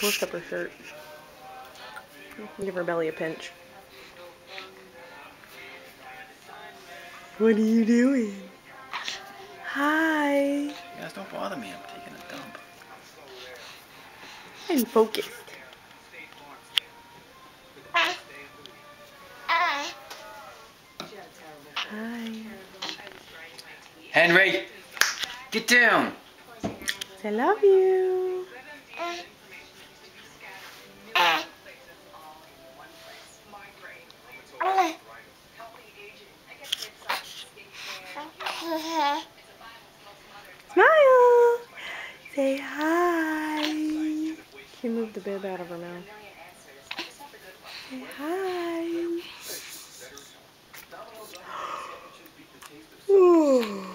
Lift up her shirt. Give her belly a pinch. What are you doing? Hi. You guys don't bother me. I'm taking a dump. I'm focused. Hi. Henry, get down. I love you. Smile. Say hi. She moved the bib out of her mouth. Say hi. Oh.